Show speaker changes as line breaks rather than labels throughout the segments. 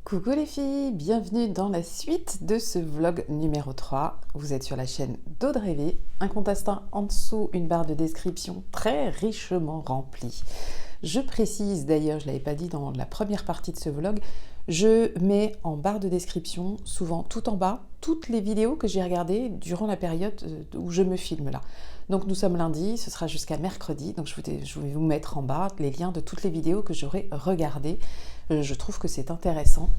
Coucou les filles, bienvenue dans la suite de ce vlog numéro 3. Vous êtes sur la chaîne d'Audrey V, un compte Insta en dessous, une barre de description très richement remplie. Je précise d'ailleurs, je ne l'avais pas dit dans la première partie de ce vlog, je mets en barre de description, souvent tout en bas, toutes les vidéos que j'ai regardées durant la période où je me filme là. Donc nous sommes lundi, ce sera jusqu'à mercredi, donc je vais vous mettre en bas les liens de toutes les vidéos que j'aurai regardées. Je trouve que c'est intéressant.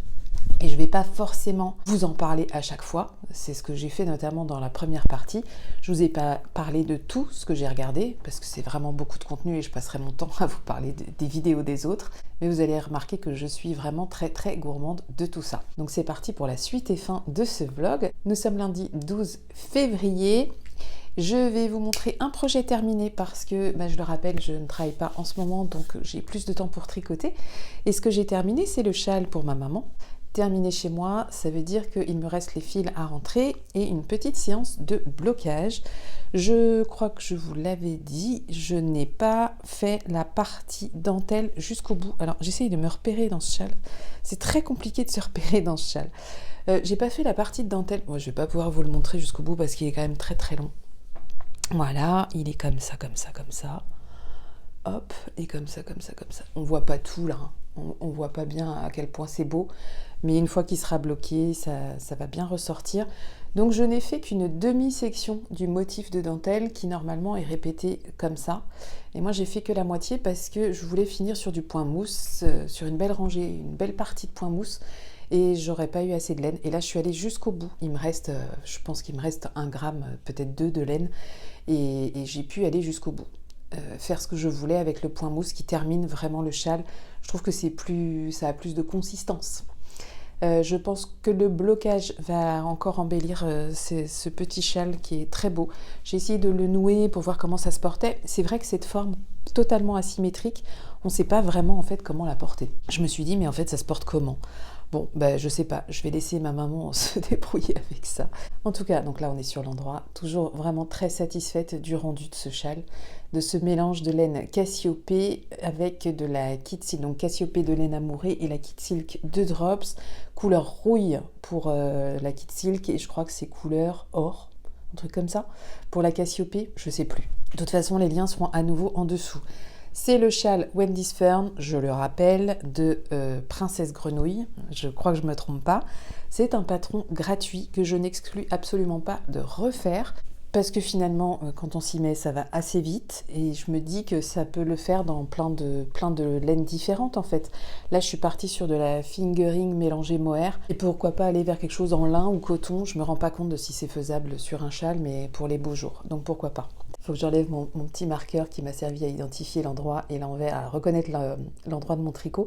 Et je ne vais pas forcément vous en parler à chaque fois, c'est ce que j'ai fait notamment dans la première partie. Je ne vous ai pas parlé de tout ce que j'ai regardé, parce que c'est vraiment beaucoup de contenu et je passerai mon temps à vous parler des vidéos des autres. Mais vous allez remarquer que je suis vraiment très gourmande de tout ça. Donc c'est parti pour la suite et fin de ce vlog. Nous sommes lundi 12 février. Je vais vous montrer un projet terminé parce que, je le rappelle, je ne travaille pas en ce moment, donc j'ai plus de temps pour tricoter. Et ce que j'ai terminé, c'est le châle pour ma maman. Terminé chez moi, ça veut dire qu'il me reste les fils à rentrer et une petite séance de blocage. Je crois que je vous l'avais dit, je n'ai pas fait la partie dentelle jusqu'au bout. Alors j'essaye de me repérer dans ce châle. C'est très compliqué de se repérer dans ce châle. J'ai pas fait la partie de dentelle. Moi, je vais pas pouvoir vous le montrer jusqu'au bout parce qu'il est quand même très long. Voilà, il est comme ça. Hop, et comme ça. On voit pas tout là, hein. On voit pas bien à quel point c'est beau, mais une fois qu'il sera bloqué, ça va bien ressortir. Donc je n'ai fait qu'une demi-section du motif de dentelle qui normalement est répété comme ça. Et moi j'ai fait que la moitié parce que je voulais finir sur du point mousse, sur une belle rangée, une belle partie de point mousse. Et j'aurais pas eu assez de laine. Et là je suis allée jusqu'au bout. Il me reste, je pense qu'il me reste 1 gramme, peut-être 2 de laine. Et j'ai pu aller jusqu'au bout. Faire ce que je voulais avec le point mousse qui termine vraiment le châle. Je trouve que ça a plus de consistance. Je pense que le blocage va encore embellir ce petit châle qui est très beau. J'ai essayé de le nouer pour voir comment ça se portait. C'est vrai que cette forme totalement asymétrique, on ne sait pas vraiment en fait comment la porter. Je me suis dit mais en fait ça se porte comment ? Bon, je sais pas, je vais laisser ma maman se débrouiller avec ça. En tout cas, donc là on est sur l'endroit, toujours vraiment très satisfaite du rendu de ce châle, de ce mélange de laine Cassiopée avec de la Kit Silk, donc Cassiopée de laine amourée et la Kit Silk de Drops, couleur rouille pour la Kit Silk et je crois que c'est couleur or, un truc comme ça, pour la Cassiopée, je sais plus. De toute façon, les liens seront à nouveau en dessous. C'est le châle Wendy's Fern, je le rappelle, de Princesse Grenouille, je crois que je ne me trompe pas. C'est un patron gratuit que je n'exclus absolument pas de refaire, parce que finalement, quand on s'y met, ça va assez vite, et je me dis que ça peut le faire dans plein de laines différentes en fait. Là, je suis partie sur de la fingering mélangée mohair, et pourquoi pas aller vers quelque chose en lin ou coton, je me rends pas compte de si c'est faisable sur un châle, mais pour les beaux jours, donc pourquoi pas. Il faut que j'enlève mon petit marqueur qui m'a servi à identifier l'endroit et l'envers, à reconnaître l'endroit de mon tricot.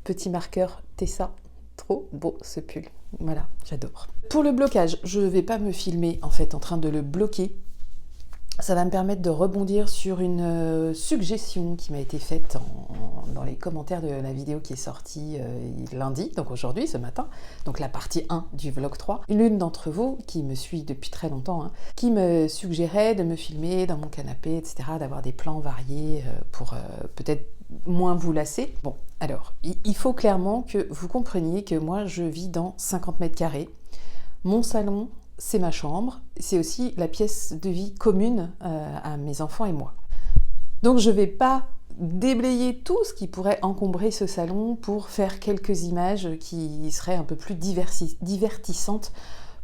Petit marqueur Tessa, trop beau ce pull. Voilà, j'adore. Pour le blocage, je ne vais pas me filmer en fait en train de le bloquer. Ça va me permettre de rebondir sur une suggestion qui m'a été faite dans les commentaires de la vidéo qui est sortie lundi, donc aujourd'hui, ce matin, donc la partie 1 du vlog 3. L'une d'entre vous, qui me suit depuis très longtemps, hein, qui me suggérait de me filmer dans mon canapé, etc., d'avoir des plans variés pour peut-être moins vous lasser. Bon, alors, il faut clairement que vous compreniez que moi, je vis dans 50 mètres carrés. Mon salon, c'est ma chambre, c'est aussi la pièce de vie commune à mes enfants et moi. Donc je ne vais pas déblayer tout ce qui pourrait encombrer ce salon pour faire quelques images qui seraient un peu plus divertissantes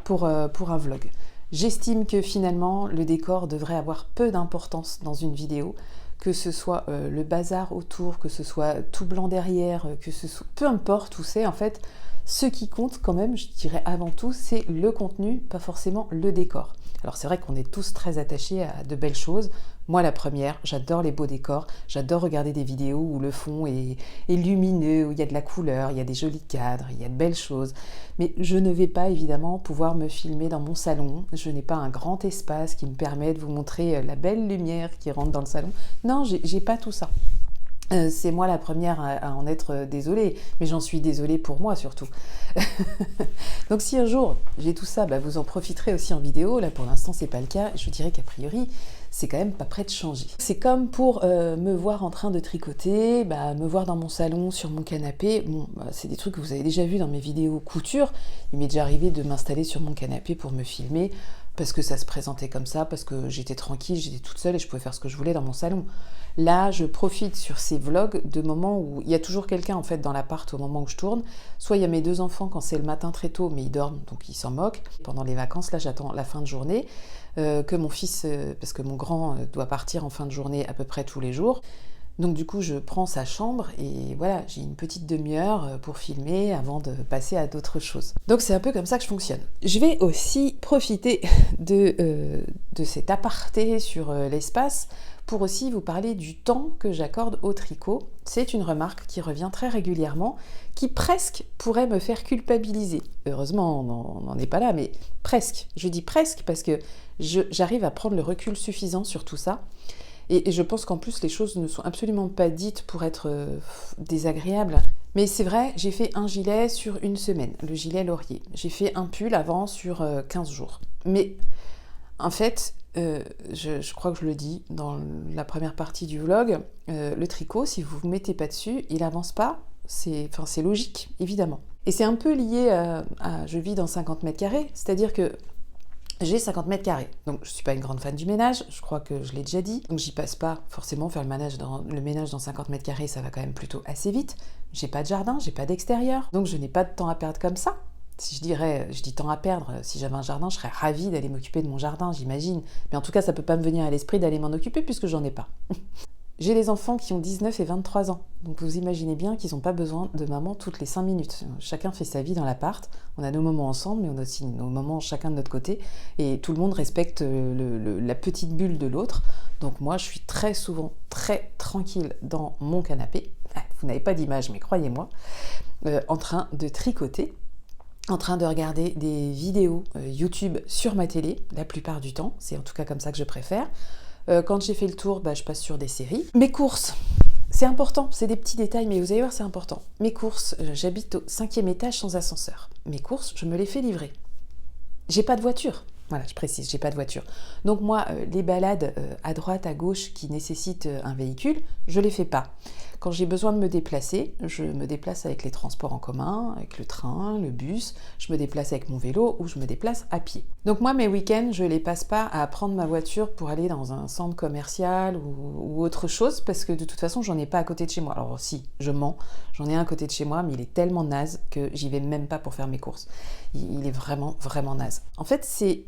pour un vlog. J'estime que finalement le décor devrait avoir peu d'importance dans une vidéo, que ce soit le bazar autour, que ce soit tout blanc derrière, que ce soit... peu importe où c'est en fait. Ce qui compte quand même, je dirais avant tout, c'est le contenu, pas forcément le décor. Alors c'est vrai qu'on est tous très attachés à de belles choses. Moi la première, j'adore les beaux décors, j'adore regarder des vidéos où le fond est lumineux, où il y a de la couleur, il y a des jolis cadres, il y a de belles choses. Mais je ne vais pas évidemment pouvoir me filmer dans mon salon. Je n'ai pas un grand espace qui me permet de vous montrer la belle lumière qui rentre dans le salon. Non, j'ai pas tout ça. C'est moi la première à en être désolée, mais j'en suis désolée pour moi surtout. Donc si un jour j'ai tout ça, vous en profiterez aussi en vidéo. Là pour l'instant c'est pas le cas. Je dirais qu'a priori c'est quand même pas prêt de changer. C'est comme pour me voir en train de tricoter, me voir dans mon salon, sur mon canapé. Bon, c'est des trucs que vous avez déjà vu dans mes vidéos couture. Il m'est déjà arrivé de m'installer sur mon canapé pour me filmer, parce que ça se présentait comme ça, parce que j'étais tranquille, j'étais toute seule et je pouvais faire ce que je voulais dans mon salon. Là, je profite sur ces vlogs de moments où il y a toujours quelqu'un en fait dans l'appart au moment où je tourne. Soit il y a mes 2 enfants quand c'est le matin très tôt, mais ils dorment, donc ils s'en moquent. Pendant les vacances, là, j'attends la fin de journée, que mon fils, parce que mon grand doit partir en fin de journée à peu près tous les jours. Donc du coup, je prends sa chambre et voilà, j'ai une petite demi-heure pour filmer avant de passer à d'autres choses. Donc c'est un peu comme ça que je fonctionne. Je vais aussi profiter de cet aparté sur l'espace pour aussi vous parler du temps que j'accorde au tricot. C'est une remarque qui revient très régulièrement, qui presque pourrait me faire culpabiliser. Heureusement, on n'en est pas là, mais presque. Je dis presque parce que j'arrive à prendre le recul suffisant sur tout ça. Et je pense qu'en plus, les choses ne sont absolument pas dites pour être désagréables. Mais c'est vrai, j'ai fait un gilet sur une semaine, le gilet laurier. J'ai fait un pull avant sur 15 jours. Mais en fait, je crois que je le dis dans la première partie du vlog, le tricot, si vous ne vous mettez pas dessus, il n'avance pas. C'est logique, évidemment. Et c'est un peu lié à je vis dans 50 mètres carrés, c'est-à-dire que j'ai 50 mètres carrés, donc je ne suis pas une grande fan du ménage, je crois que je l'ai déjà dit, donc j'y passe pas forcément faire le ménage dans 50 mètres carrés, ça va quand même plutôt assez vite. J'ai pas de jardin, j'ai pas d'extérieur, donc je n'ai pas de temps à perdre comme ça. Si je dis temps à perdre, si j'avais un jardin, je serais ravie d'aller m'occuper de mon jardin, j'imagine. Mais en tout cas, ça peut pas me venir à l'esprit d'aller m'en occuper puisque j'en ai pas. J'ai des enfants qui ont 19 et 23 ans, donc vous imaginez bien qu'ils n'ont pas besoin de maman toutes les 5 minutes. Chacun fait sa vie dans l'appart, on a nos moments ensemble, mais on a aussi nos moments chacun de notre côté, et tout le monde respecte la petite bulle de l'autre. Donc moi, je suis très souvent très tranquille dans mon canapé, vous n'avez pas d'image, mais croyez-moi, en train de tricoter, en train de regarder des vidéos YouTube sur ma télé, la plupart du temps, c'est en tout cas comme ça que je préfère. Quand j'ai fait le tour, je passe sur des séries. Mes courses, c'est important, c'est des petits détails, mais vous allez voir, c'est important. Mes courses, j'habite au 5e étage sans ascenseur. Mes courses, je me les fais livrer. J'ai pas de voiture. Voilà, je précise, j'ai pas de voiture. Donc moi, les balades à droite, à gauche qui nécessitent un véhicule, je les fais pas. Quand j'ai besoin de me déplacer, je me déplace avec les transports en commun, avec le train, le bus, je me déplace avec mon vélo ou je me déplace à pied. Donc moi, mes week-ends, je les passe pas à prendre ma voiture pour aller dans un centre commercial ou autre chose, parce que de toute façon, j'en ai pas à côté de chez moi. Alors si, je mens, j'en ai un à côté de chez moi, mais il est tellement naze que j'y vais même pas pour faire mes courses. Il est vraiment, vraiment naze. En fait,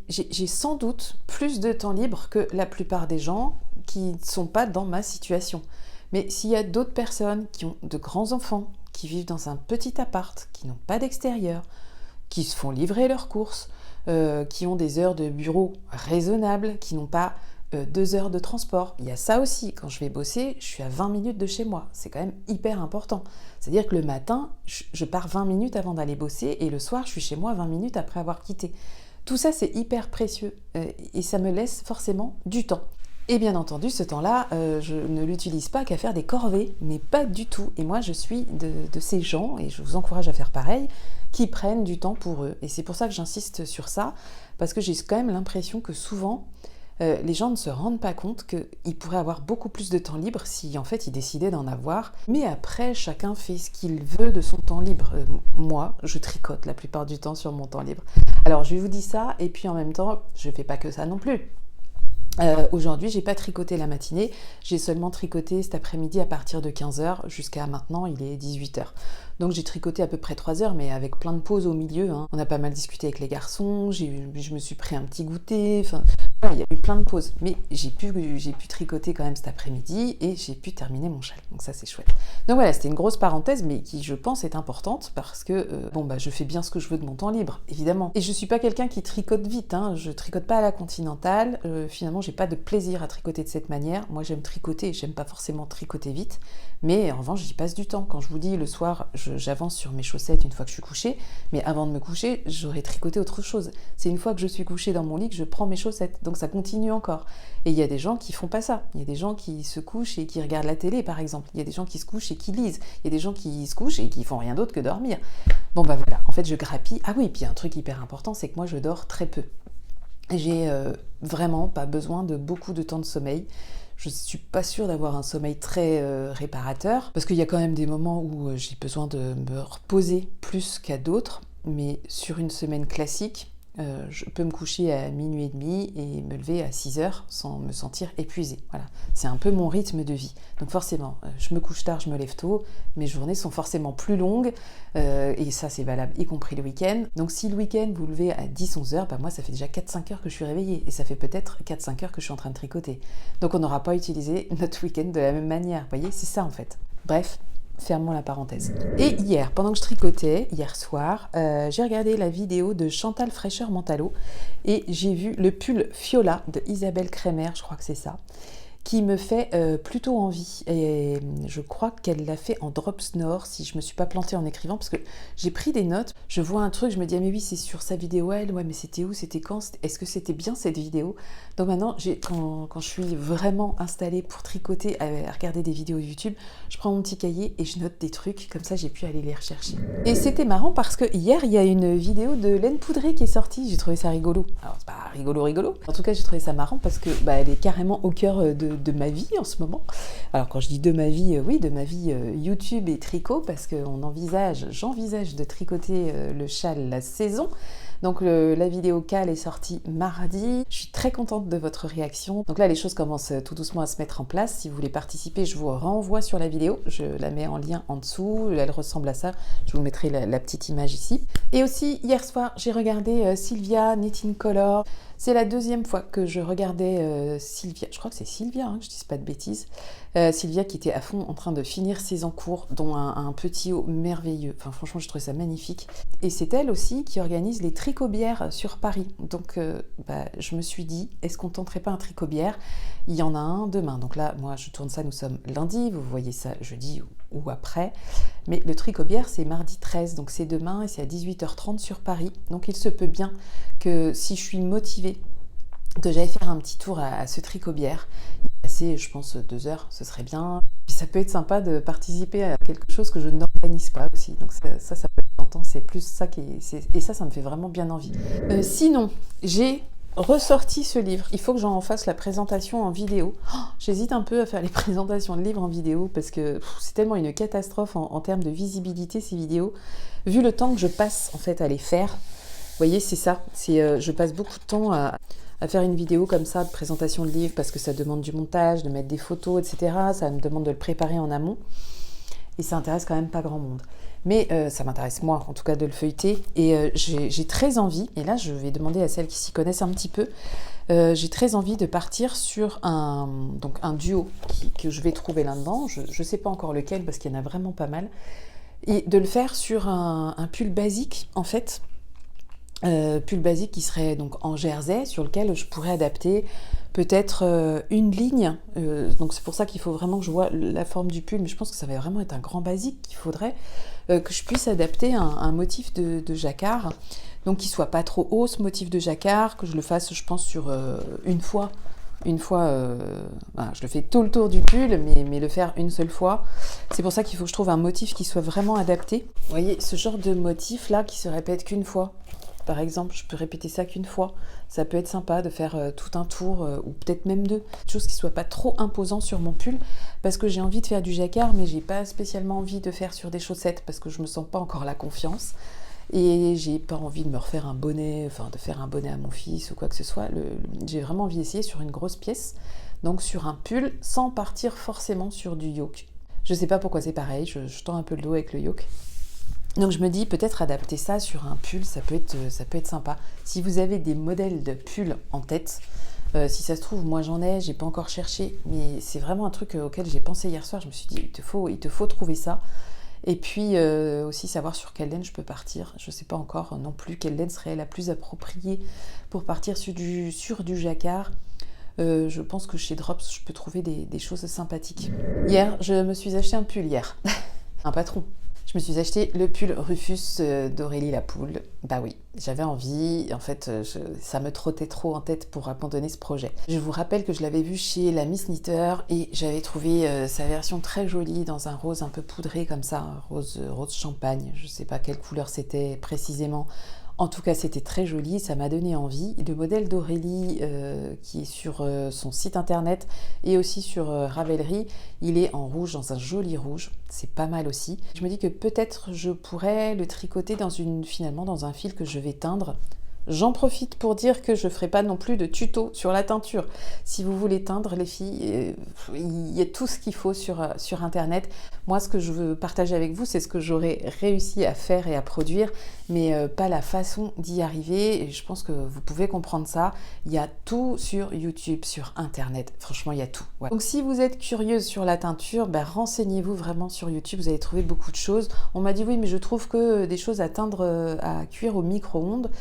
j'ai sans doute plus de temps libre que la plupart des gens qui ne sont pas dans ma situation. Mais s'il y a d'autres personnes qui ont de grands enfants, qui vivent dans un petit appart, qui n'ont pas d'extérieur, qui se font livrer leurs courses, qui ont des heures de bureau raisonnables, qui n'ont pas 2 heures de transport. Il y a ça aussi, quand je vais bosser, je suis à 20 minutes de chez moi. C'est quand même hyper important. C'est-à-dire que le matin, je pars 20 minutes avant d'aller bosser et le soir, je suis chez moi 20 minutes après avoir quitté. Tout ça, c'est hyper précieux et ça me laisse forcément du temps. Et bien entendu, ce temps-là, je ne l'utilise pas qu'à faire des corvées, mais pas du tout. Et moi, je suis de ces gens, et je vous encourage à faire pareil, qui prennent du temps pour eux. Et c'est pour ça que j'insiste sur ça, parce que j'ai quand même l'impression que souvent, les gens ne se rendent pas compte qu'ils pourraient avoir beaucoup plus de temps libre si en fait ils décidaient d'en avoir. Mais après, chacun fait ce qu'il veut de son temps libre. Moi, je tricote la plupart du temps sur mon temps libre. Alors, je vous dis ça, et puis en même temps, je fais pas que ça non plus. Aujourd'hui, j'ai pas tricoté la matinée, j'ai seulement tricoté cet après-midi à partir de 15h jusqu'à maintenant, il est 18h. Donc j'ai tricoté à peu près 3 heures, mais avec plein de pauses au milieu. On a pas mal discuté avec les garçons, je me suis pris un petit goûter, enfin, il y a eu plein de pauses. Mais j'ai pu tricoter quand même cet après-midi et j'ai pu terminer mon châle. Donc ça, c'est chouette. Donc voilà, c'était une grosse parenthèse, mais qui, je pense, est importante parce que, je fais bien ce que je veux de mon temps libre, évidemment. Et je suis pas quelqu'un qui tricote vite, je tricote pas à la continentale. Finalement, j'ai pas de plaisir à tricoter de cette manière. Moi, j'aime tricoter, j'aime pas forcément tricoter vite. Mais en revanche, j'y passe du temps. Quand je vous dis le soir, j'avance sur mes chaussettes une fois que je suis couchée, mais avant de me coucher, j'aurais tricoté autre chose. C'est une fois que je suis couchée dans mon lit que je prends mes chaussettes. Donc ça continue encore. Et il y a des gens qui font pas ça. Il y a des gens qui se couchent et qui regardent la télé, par exemple. Il y a des gens qui se couchent et qui lisent. Il y a des gens qui se couchent et qui font rien d'autre que dormir. Bon voilà, en fait je grappille. Ah oui, puis un truc hyper important, c'est que moi je dors très peu. J'ai vraiment pas besoin de beaucoup de temps de sommeil. Je suis pas sûre d'avoir un sommeil très réparateur, parce qu'il y a quand même des moments où j'ai besoin de me reposer plus qu'à d'autres, mais sur une semaine classique, je peux me coucher à minuit et demi et me lever à 6 heures sans me sentir épuisée. Voilà, c'est un peu mon rythme de vie. Donc forcément, je me couche tard, je me lève tôt, mes journées sont forcément plus longues, et ça c'est valable y compris le week-end. Donc si le week-end vous levez à 10-11 heures, bah moi ça fait déjà 4-5 heures que je suis réveillée, et ça fait peut-être 4-5 heures que je suis en train de tricoter. Donc on n'aura pas utilisé notre week-end de la même manière, vous voyez, c'est ça en fait. Bref, fermons la parenthèse. Et hier, pendant que je tricotais, hier soir, j'ai regardé la vidéo de Chantal Fraîcheur Mentalo et j'ai vu le pull Fiola de Isabelle Kremer, je crois que c'est ça, qui me fait plutôt envie. Et je crois qu'elle l'a fait en drop snore, si je me suis pas plantée en écrivant, parce que j'ai pris des notes, je vois un truc, je me dis, ah mais oui, c'est sur sa vidéo elle, ouais, mais c'était où, c'était quand, est-ce que c'était bien cette vidéo? Donc maintenant, quand je suis vraiment installée pour tricoter, à regarder des vidéos YouTube, je prends mon petit cahier et je note des trucs, comme ça j'ai pu aller les rechercher. Et c'était marrant parce que hier, il y a une vidéo de Laine Poudrée qui est sortie, j'ai trouvé ça rigolo. Alors c'est pas rigolo, en tout cas j'ai trouvé ça marrant parce que elle est carrément au cœur de ma vie en ce moment. Alors quand je dis de ma vie, oui, de ma vie YouTube et tricot, parce que j'envisage de tricoter le châle la saison. Donc la vidéo cale est sortie mardi. Je suis très contente de votre réaction. Donc là, les choses commencent tout doucement à se mettre en place. Si vous voulez participer, je vous renvoie sur la vidéo. Je la mets en lien en dessous. Elle ressemble à ça. Je vous mettrai la petite image ici. Et aussi, hier soir, j'ai regardé Sylvia Knitting Color. C'est la deuxième fois que je regardais Sylvia. Je crois que c'est Sylvia, que je ne dise pas de bêtises. Sylvia qui était à fond en train de finir ses encours, dont un petit haut merveilleux. Enfin, franchement, je trouvais ça magnifique. Et c'est elle aussi qui organise les tricobières sur Paris. Donc, je me suis dit, est-ce qu'on tenterait pas un tricobière? Il y en a un demain. Donc là, moi, je tourne ça, nous sommes lundi. Vous voyez ça jeudi ou après. Mais le tricobière, c'est mardi 13. Donc, c'est demain et c'est à 18h30 sur Paris. Donc, il se peut bien que si je suis motivée, que j'aille faire un petit tour à ce tricobière. Passer, je pense, 2 heures, ce serait bien. Puis ça peut être sympa de participer à quelque chose que je n'organise pas aussi. Donc ça peut être tentant, c'est plus ça et ça me fait vraiment bien envie. Sinon, j'ai ressorti ce livre. Il faut que j'en fasse la présentation en vidéo. J'hésite un peu à faire les présentations de livres en vidéo parce que c'est tellement une catastrophe en termes de visibilité, ces vidéos. Vu le temps que je passe en fait à les faire, vous voyez, c'est ça. Je passe beaucoup de temps à faire une vidéo comme ça de présentation de livre parce que ça demande du montage, de mettre des photos, etc. Ça me demande de le préparer en amont et ça intéresse quand même pas grand monde. Mais ça m'intéresse moi, en tout cas, de le feuilleter et j'ai très envie, et là je vais demander à celles qui s'y connaissent un petit peu, j'ai très envie de partir sur un duo que je vais trouver là-dedans. Je ne sais pas encore lequel parce qu'il y en a vraiment pas mal, et de le faire sur un pull basique en fait. Pull basique qui serait donc en jersey, sur lequel je pourrais adapter peut-être une ligne. Donc c'est pour ça qu'il faut vraiment que je vois la forme du pull, mais je pense que ça va vraiment être un grand basique qu'il faudrait que je puisse adapter un motif de jacquard, donc qui soit pas trop haut ce motif de jacquard, que je le fasse je pense sur une fois, je le fais tout le tour du pull, mais le faire une seule fois. C'est pour ça qu'il faut que je trouve un motif qui soit vraiment adapté. Vous voyez, ce genre de motif là qui se répète qu'une fois. Par exemple, je peux répéter ça qu'une fois. Ça peut être sympa de faire tout un tour, ou peut-être même 2. Quelque chose qui ne soit pas trop imposant sur mon pull, parce que j'ai envie de faire du jacquard, mais j'ai pas spécialement envie de faire sur des chaussettes, parce que je me sens pas encore la confiance. Et j'ai pas envie de me refaire un bonnet, de faire un bonnet à mon fils ou quoi que ce soit. J'ai vraiment envie d'essayer sur une grosse pièce, donc sur un pull, sans partir forcément sur du yoke. Je sais pas pourquoi c'est pareil, je tends un peu le dos avec le yoke. Donc je me dis peut-être adapter ça sur un pull, ça peut être sympa. Si vous avez des modèles de pull en tête, si ça se trouve, moi j'en ai, j'ai pas encore cherché, mais c'est vraiment un truc auquel j'ai pensé hier soir. Je me suis dit, il te faut trouver ça. Et puis aussi savoir sur quelle laine je peux partir. Je sais pas encore non plus quelle laine serait la plus appropriée pour partir sur du jacquard. Je pense que chez Drops, je peux trouver des choses sympathiques. Hier, je me suis acheté un pull hier. Un patron. Je me suis acheté le pull Rufus d'Aurélie Lapoule. Bah oui, j'avais envie. En fait, ça me trottait trop en tête pour abandonner ce projet. Je vous rappelle que je l'avais vu chez la Miss Knitter et j'avais trouvé sa version très jolie dans un rose un peu poudré comme ça, rose champagne. Je sais pas quelle couleur c'était précisément. En tout cas, c'était très joli, ça m'a donné envie. Le modèle d'Aurélie, qui est sur son site internet et aussi sur Ravelry, il est en rouge, dans un joli rouge. C'est pas mal aussi. Je me dis que peut-être je pourrais le tricoter finalement dans un fil que je vais teindre. J'en profite pour dire que je ne ferai pas non plus de tuto sur la teinture. Si vous voulez teindre, les filles, il y a tout ce qu'il faut sur Internet. Moi, ce que je veux partager avec vous, c'est ce que j'aurais réussi à faire et à produire, mais pas la façon d'y arriver. Et je pense que vous pouvez comprendre ça. Il y a tout sur YouTube, sur Internet. Franchement, il y a tout. Ouais. Donc, si vous êtes curieuse sur la teinture, renseignez-vous vraiment sur YouTube. Vous allez trouver beaucoup de choses. On m'a dit oui, mais je trouve que des choses à teindre, à cuire au micro-ondes,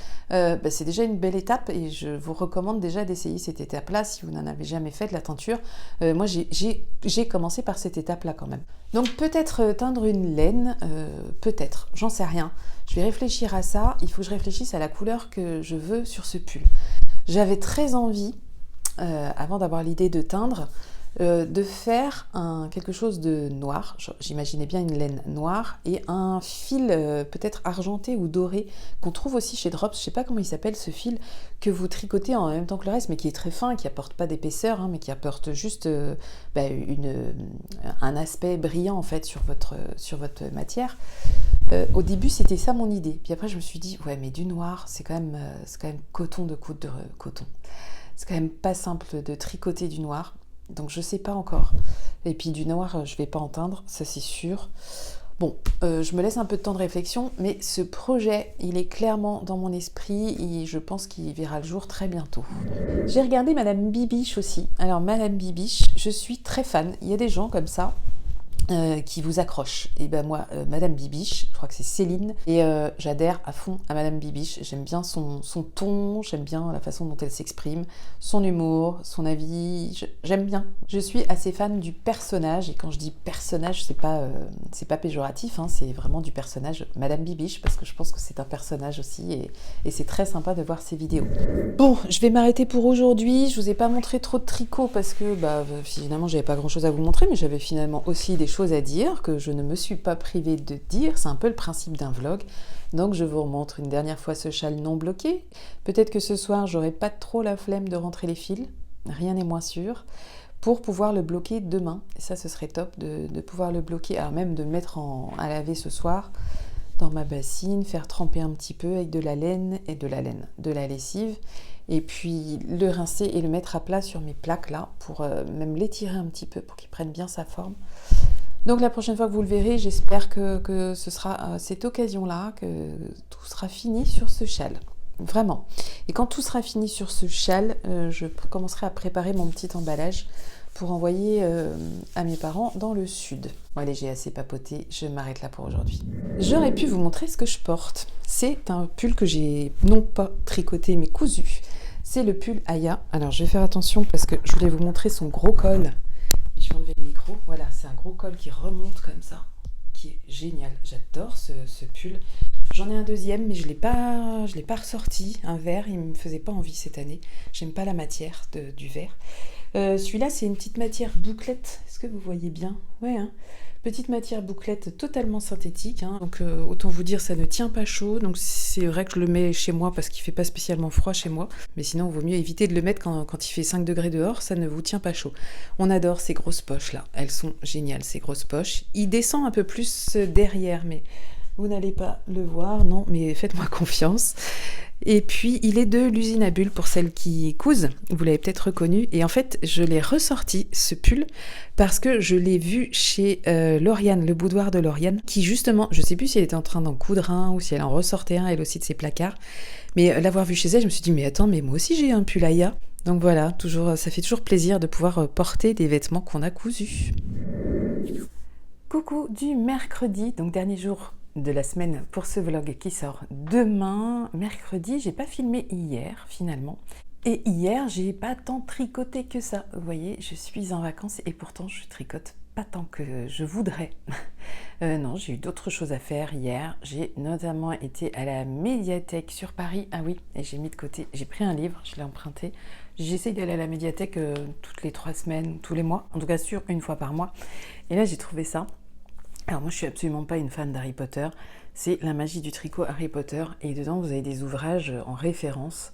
c'est déjà une belle étape et je vous recommande déjà d'essayer cette étape-là si vous n'en avez jamais fait de la teinture. Moi, j'ai commencé par cette étape-là quand même. Donc peut-être teindre une laine, peut-être, j'en sais rien. Je vais réfléchir à ça. Il faut que je réfléchisse à la couleur que je veux sur ce pull. J'avais très envie, avant d'avoir l'idée de teindre, de faire quelque chose de noir. J'imaginais bien une laine noire et un fil peut-être argenté ou doré qu'on trouve aussi chez Drops. Je ne sais pas comment il s'appelle ce fil que vous tricotez en même temps que le reste, mais qui est très fin, qui apporte pas d'épaisseur, mais qui apporte juste un aspect brillant en fait sur votre matière. Au début, c'était ça mon idée. Puis après, je me suis dit, ouais, mais du noir, c'est quand même coton de coudre coton. C'est quand même pas simple de tricoter du noir. Donc je sais pas encore. Et puis du noir, je vais pas en teindre, ça c'est sûr. Bon, je me laisse un peu de temps de réflexion, mais ce projet, il est clairement dans mon esprit et je pense qu'il verra le jour très bientôt. J'ai regardé Madame Bibiche aussi. Alors Madame Bibiche, je suis très fan. Il y a des gens comme ça qui vous accroche. Et ben moi, Madame Bibiche, je crois que c'est Céline, et j'adhère à fond à Madame Bibiche. J'aime bien son ton, j'aime bien la façon dont elle s'exprime, son humour, son avis, j'aime bien. Je suis assez fan du personnage, et quand je dis personnage, c'est pas péjoratif, hein, c'est vraiment du personnage Madame Bibiche, parce que je pense que c'est un personnage aussi, et c'est très sympa de voir ses vidéos. Bon, je vais m'arrêter pour aujourd'hui. Je vous ai pas montré trop de tricot parce que finalement j'avais pas grand chose à vous montrer, mais j'avais finalement aussi des choses à dire que je ne me suis pas privée de dire. C'est un peu le principe d'un vlog. Donc je vous remontre une dernière fois ce châle non bloqué. Peut-être que ce soir j'aurai pas trop la flemme de rentrer les fils, rien n'est moins sûr, pour pouvoir le bloquer demain. Et ça, ce serait top de pouvoir le bloquer, alors même de le mettre à laver ce soir dans ma bassine, faire tremper un petit peu avec de la lessive, et puis le rincer et le mettre à plat sur mes plaques là, pour même l'étirer un petit peu pour qu'il prenne bien sa forme. Donc la prochaine fois que vous le verrez, j'espère que ce sera à cette occasion-là que tout sera fini sur ce châle. Vraiment. Et quand tout sera fini sur ce châle, je commencerai à préparer mon petit emballage pour envoyer à mes parents dans le sud. Bon allez, j'ai assez papoté, je m'arrête là pour aujourd'hui. J'aurais pu vous montrer ce que je porte. C'est un pull que j'ai non pas tricoté mais cousu. C'est le pull Aya. Alors je vais faire attention parce que je voulais vous montrer son gros col. Je vais enlever le micro. Voilà, c'est un gros col qui remonte comme ça, qui est génial. J'adore ce pull. J'en ai un deuxième, mais je l'ai pas ressorti. Un vert, il me faisait pas envie cette année. J'aime pas la matière du vert. Celui-là, c'est une petite matière bouclette. Est-ce que vous voyez bien? Ouais, hein. Petite matière bouclette totalement synthétique. Hein. Donc, autant vous dire, ça ne tient pas chaud. Donc, c'est vrai que je le mets chez moi parce qu'il ne fait pas spécialement froid chez moi. Mais sinon, il vaut mieux éviter de le mettre quand il fait 5 degrés dehors. Ça ne vous tient pas chaud. On adore ces grosses poches-là. Elles sont géniales, ces grosses poches. Il descend un peu plus derrière, mais vous n'allez pas le voir. Non, mais faites-moi confiance. Et puis, il est de l'usine à bulles pour celles qui cousent. Vous l'avez peut-être reconnu. Et en fait, je l'ai ressorti, ce pull, parce que je l'ai vu chez Lauriane, le boudoir de Lauriane, qui justement, je ne sais plus si elle était en train d'en coudre un ou si elle en ressortait un, elle aussi, de ses placards. Mais l'avoir vu chez elle, je me suis dit, mais attends, mais moi aussi, j'ai un pull Aya. Donc voilà, ça fait toujours plaisir de pouvoir porter des vêtements qu'on a cousus. Coucou du mercredi, donc dernier jour de la semaine pour ce vlog qui sort demain, mercredi. J'ai pas filmé hier finalement, et hier j'ai pas tant tricoté que ça. Vous voyez, je suis en vacances et pourtant je tricote pas tant que je voudrais. Non, j'ai eu d'autres choses à faire hier. J'ai notamment été à la médiathèque sur Paris. Ah oui, et j'ai mis de côté, j'ai pris un livre, je l'ai emprunté. J'essaye d'aller à la médiathèque toutes les 3 semaines, tous les mois, en tout cas sûr, une fois par mois. Et là j'ai trouvé ça. Alors moi je suis absolument pas une fan d'Harry Potter, c'est La magie du tricot Harry Potter et dedans vous avez des ouvrages en référence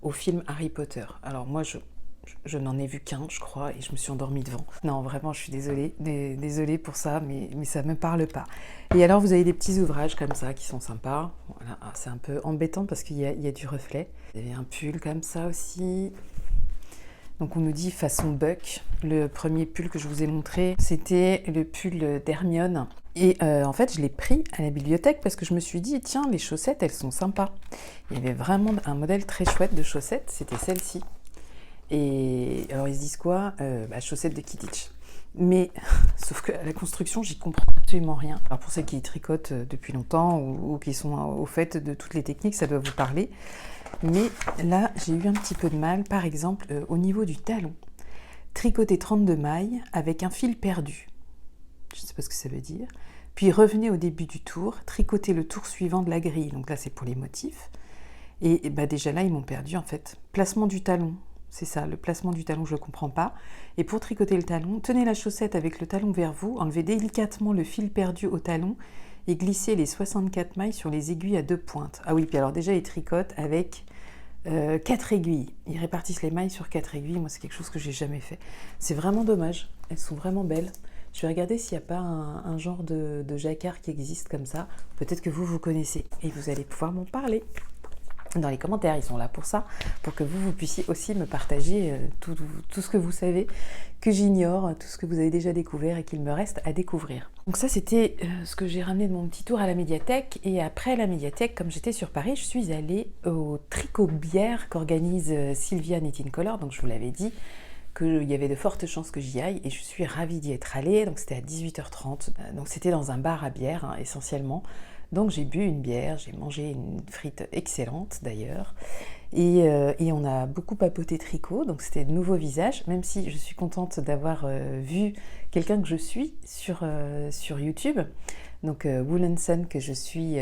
au film Harry Potter. Alors moi je n'en ai vu qu'un je crois et je me suis endormie devant. Non vraiment je suis désolée, désolée pour ça mais ça me parle pas. Et alors vous avez des petits ouvrages comme ça qui sont sympas. Voilà, c'est un peu embêtant parce qu'il y a du reflet. Vous avez un pull comme ça aussi. Donc on nous dit façon Buck. Le premier pull que je vous ai montré, c'était le pull d'Hermione. Et en fait, je l'ai pris à la bibliothèque parce que je me suis dit, tiens, les chaussettes, elles sont sympas. Il y avait vraiment un modèle très chouette de chaussettes, c'était celle-ci. Et alors ils se disent quoi chaussettes de Kittitch. Mais, sauf qu'à la construction, j'y comprends absolument rien. Alors pour ceux qui tricotent depuis longtemps ou qui sont au fait de toutes les techniques, ça doit vous parler. Mais là, j'ai eu un petit peu de mal, par exemple, au niveau du talon. Tricoter 32 mailles avec un fil perdu. Je ne sais pas ce que ça veut dire. Puis revenez au début du tour, tricoter le tour suivant de la grille. Donc là, c'est pour les motifs. Et déjà là, ils m'ont perdu en fait. Placement du talon. C'est ça, le placement du talon, je ne le comprends pas. Et pour tricoter le talon, tenez la chaussette avec le talon vers vous, enlevez délicatement le fil perdu au talon et glissez les 64 mailles sur les aiguilles à 2 pointes. Ah oui, puis alors déjà, ils tricotent avec 4 aiguilles. Ils répartissent les mailles sur 4 aiguilles. Moi, c'est quelque chose que j'ai jamais fait. C'est vraiment dommage. Elles sont vraiment belles. Je vais regarder s'il n'y a pas un genre de jacquard qui existe comme ça. Peut-être que vous connaissez et vous allez pouvoir m'en parler. Dans les commentaires, ils sont là pour ça, pour que vous puissiez aussi me partager tout ce que vous savez, que j'ignore, tout ce que vous avez déjà découvert et qu'il me reste à découvrir. Donc ça, c'était ce que j'ai ramené de mon petit tour à la médiathèque. Et après la médiathèque, comme j'étais sur Paris, je suis allée au Tricot-Bière qu'organise Sylvia Knitting Color. Donc je vous l'avais dit qu'il y avait de fortes chances que j'y aille et je suis ravie d'y être allée. Donc c'était à 18h30. Donc c'était dans un bar à bière, hein, essentiellement. Donc j'ai bu une bière, j'ai mangé une frite excellente d'ailleurs, et on a beaucoup papoté tricot, donc c'était de nouveaux visages, même si je suis contente d'avoir vu quelqu'un que je suis sur YouTube, donc Woolen Sun que je suis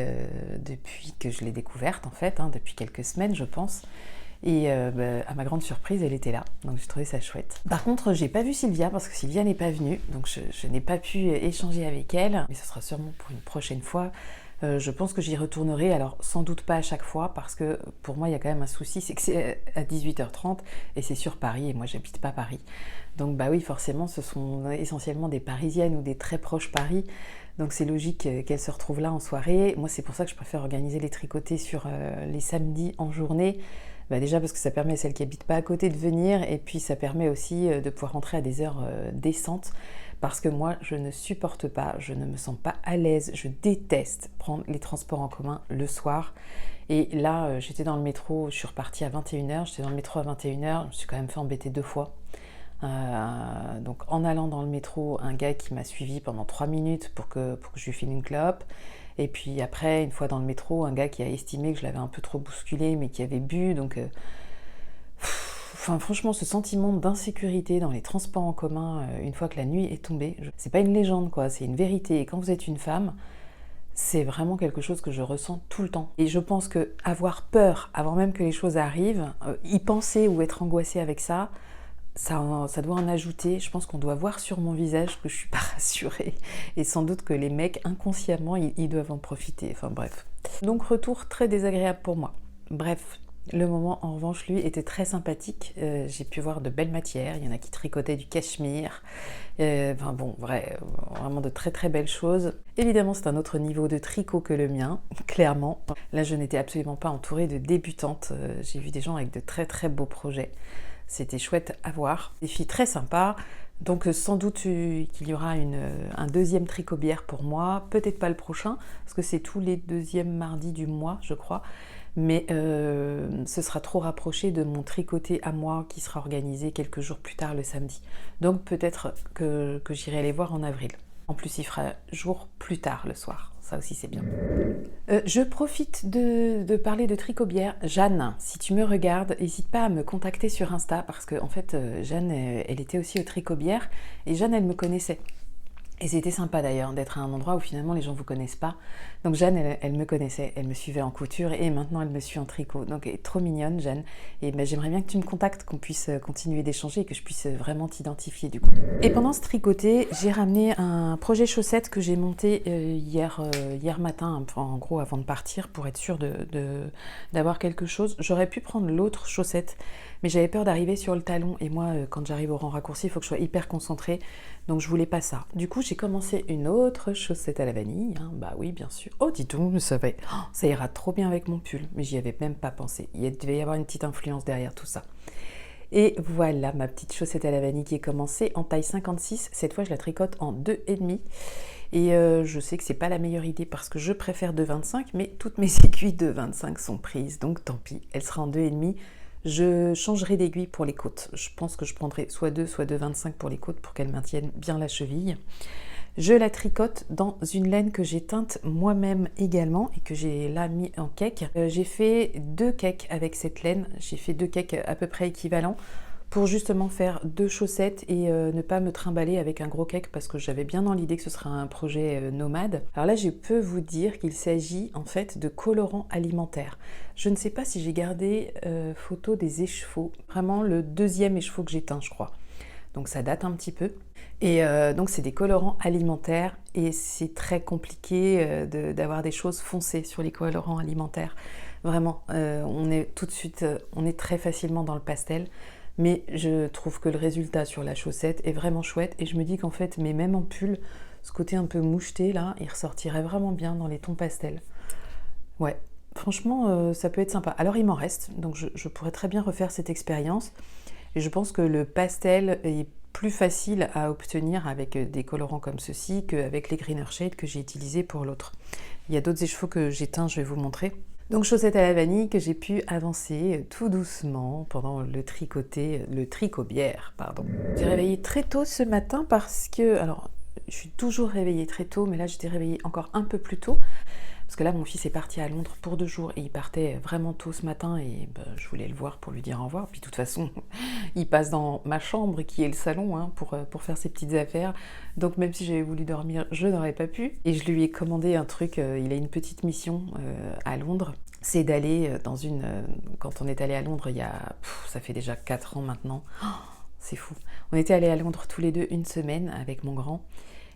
depuis que je l'ai découverte en fait, hein, depuis quelques semaines je pense. Et à ma grande surprise, elle était là, donc j'ai trouvé ça chouette. Par contre, j'ai pas vu Sylvia parce que Sylvia n'est pas venue, donc je n'ai pas pu échanger avec elle, mais ce sera sûrement pour une prochaine fois. Je pense que j'y retournerai, alors sans doute pas à chaque fois, parce que pour moi il y a quand même un souci, c'est que c'est à 18h30 et c'est sur Paris et moi j'habite pas Paris. Donc bah oui, forcément ce sont essentiellement des Parisiennes ou des très proches Paris, donc c'est logique qu'elles se retrouvent là en soirée. Moi c'est pour ça que je préfère organiser les tricotés sur les samedis en journée. Bah déjà parce que ça permet à celles qui habitent pas à côté de venir et puis ça permet aussi de pouvoir rentrer à des heures décentes. Parce que moi, je ne supporte pas, je ne me sens pas à l'aise, je déteste prendre les transports en commun le soir. Et là, j'étais dans le métro, je suis repartie à 21h, j'étais dans le métro à 21h, je me suis quand même fait embêter 2 fois. Donc en allant dans le métro, un gars qui m'a suivi pendant 3 minutes pour que je lui file une clope. Et puis après, une fois dans le métro, un gars qui a estimé que je l'avais un peu trop bousculé, mais qui avait bu, donc... Enfin, franchement, ce sentiment d'insécurité dans les transports en commun, une fois que la nuit est tombée, c'est pas une légende, quoi, c'est une vérité. Et quand vous êtes une femme, c'est vraiment quelque chose que je ressens tout le temps. Et je pense que avoir peur, avant même que les choses arrivent, y penser ou être angoissée avec ça, ça doit en ajouter. Je pense qu'on doit voir sur mon visage que je suis pas rassurée. Et sans doute que les mecs, inconsciemment, ils doivent en profiter. Enfin bref. Donc retour très désagréable pour moi. Bref. Le moment, en revanche, lui, était très sympathique. J'ai pu voir de belles matières. Il y en a qui tricotaient du cachemire. Enfin bon, vraiment de très très belles choses. Évidemment, c'est un autre niveau de tricot que le mien, clairement. Là, je n'étais absolument pas entourée de débutantes. J'ai vu des gens avec de très très beaux projets. C'était chouette à voir. Des filles très sympas. Donc sans doute qu'il y aura un deuxième tricot-bière pour moi. Peut-être pas le prochain, parce que c'est tous les deuxièmes mardis du mois, je crois. Mais ce sera trop rapproché de mon tricoté à moi qui sera organisé quelques jours plus tard le samedi. Donc peut-être que j'irai les voir en avril. En plus, il fera jour plus tard le soir. Ça aussi, c'est bien. Je profite de parler de tricot-bière. Jeanne, si tu me regardes, n'hésite pas à me contacter sur Insta parce que en fait, Jeanne, elle était aussi au tricot-bière et Jeanne, elle me connaissait. Et c'était sympa d'ailleurs d'être à un endroit où finalement les gens ne vous connaissent pas. Donc Jeanne, elle me connaissait, elle me suivait en couture et maintenant elle me suit en tricot. Donc elle est trop mignonne Jeanne. Et ben, j'aimerais bien que tu me contactes, qu'on puisse continuer d'échanger et que je puisse vraiment t'identifier du coup. Et pendant ce tricoté, j'ai ramené un projet chaussettes que j'ai monté hier matin, en gros avant de partir, pour être sûre d'avoir quelque chose. J'aurais pu prendre l'autre chaussette, mais j'avais peur d'arriver sur le talon. Et moi, quand j'arrive au rang raccourci, il faut que je sois hyper concentrée. Donc je voulais pas ça. Du coup, j'ai commencé une autre chaussette à la vanille. Hein. Bah oui, bien sûr. Oh, dis donc, ça ira trop bien avec mon pull. Mais j'y avais même pas pensé. Il devait y avoir une petite influence derrière tout ça. Et voilà ma petite chaussette à la vanille qui est commencée en taille 56. Cette fois, je la tricote en 2,5. Et je sais que c'est pas la meilleure idée parce que je préfère 2,25, mais toutes mes aiguilles de 25 sont prises. Donc tant pis, elle sera en 2,5. Je changerai d'aiguille pour les côtes. Je pense que je prendrai soit 2, soit 2,25 pour les côtes pour qu'elles maintiennent bien la cheville. Je la tricote dans une laine que j'ai teinte moi-même également et que j'ai là mis en cake. J'ai fait 2 cakes avec cette laine. J'ai fait 2 cakes à peu près équivalents pour justement faire 2 chaussettes et ne pas me trimballer avec un gros cake parce que j'avais bien dans l'idée que ce serait un projet nomade. Alors là, je peux vous dire qu'il s'agit en fait de colorants alimentaires. Je ne sais pas si j'ai gardé photo des écheveaux, vraiment le 2e écheveau que j'ai teint, je crois. Donc ça date un petit peu. Et donc c'est des colorants alimentaires et c'est très compliqué d'avoir des choses foncées sur les colorants alimentaires. Vraiment, on est tout de suite, on est très facilement dans le pastel. Mais je trouve que le résultat sur la chaussette est vraiment chouette et je me dis qu'en fait, mais même en pull, ce côté un peu moucheté là, il ressortirait vraiment bien dans les tons pastels. Ouais, franchement, ça peut être sympa. Alors il m'en reste, donc je pourrais très bien refaire cette expérience. Et je pense que le pastel est plus facile à obtenir avec des colorants comme ceci qu'avec les Greener Shade que j'ai utilisés pour l'autre. Il y a d'autres écheveaux que j'ai teints, je vais vous montrer. Donc chaussette à la vanille que j'ai pu avancer tout doucement pendant le tricobière, pardon. J'ai réveillé très tôt ce matin parce que, alors je suis toujours réveillée très tôt, mais là j'étais réveillée encore un peu plus tôt. Parce que là, mon fils est parti à Londres pour 2 jours et il partait vraiment tôt ce matin et je voulais le voir pour lui dire au revoir. Puis de toute façon, il passe dans ma chambre qui est le salon hein, pour faire ses petites affaires. Donc même si j'avais voulu dormir, je n'aurais pas pu. Et je lui ai commandé un truc, il a une petite mission à Londres. C'est d'aller dans une... quand on est allé à Londres, ça fait déjà 4 ans maintenant. Oh, c'est fou. On était allés à Londres tous les deux 1 semaine avec mon grand.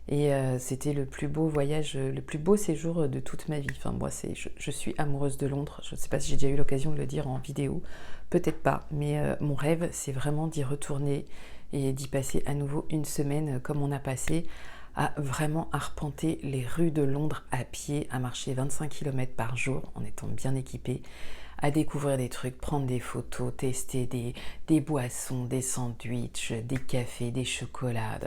Et c'était le plus beau voyage, le plus beau séjour de toute ma vie. Enfin, moi, je suis amoureuse de Londres. Je ne sais pas si j'ai déjà eu l'occasion de le dire en vidéo. Peut-être pas. Mais mon rêve, c'est vraiment d'y retourner et d'y passer à nouveau 1 semaine comme on a passé, à vraiment arpenter les rues de Londres à pied, à marcher 25 km par jour en étant bien équipée, à découvrir des trucs, prendre des photos, tester des boissons, des sandwichs, des cafés, des chocolats.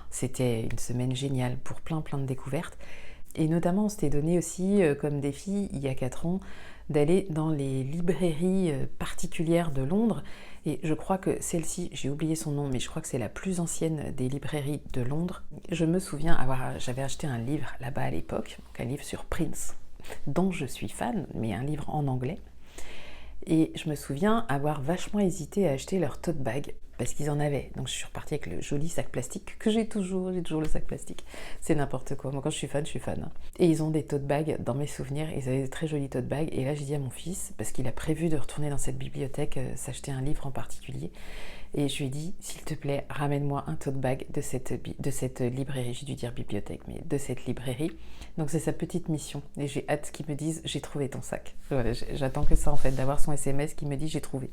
C'était une semaine géniale pour plein de découvertes. Et notamment, on s'était donné aussi comme défi, il y a 4 ans, d'aller dans les librairies particulières de Londres. Et je crois que celle-ci, j'ai oublié son nom, mais je crois que c'est la plus ancienne des librairies de Londres. Je me souviens j'avais acheté un livre là-bas à l'époque, un livre sur Prince, dont je suis fan, mais un livre en anglais. Et je me souviens avoir vachement hésité à acheter leur tote bag parce qu'ils en avaient. Donc je suis repartie avec le joli sac plastique que j'ai toujours le sac plastique. C'est n'importe quoi. Moi quand je suis fan, je suis fan. Et ils ont des tote bags dans mes souvenirs. Ils avaient des très jolis tote bags. Et là j'ai dit à mon fils, parce qu'il a prévu de retourner dans cette bibliothèque, s'acheter un livre en particulier. Et je lui ai dit, s'il te plaît, ramène-moi un tote bag de cette librairie. J'ai dû dire bibliothèque, mais de cette librairie. Donc c'est sa petite mission. Et j'ai hâte qu'ils me disent, j'ai trouvé ton sac. Voilà, j'attends que ça en fait, d'avoir son SMS qui me dit, j'ai trouvé.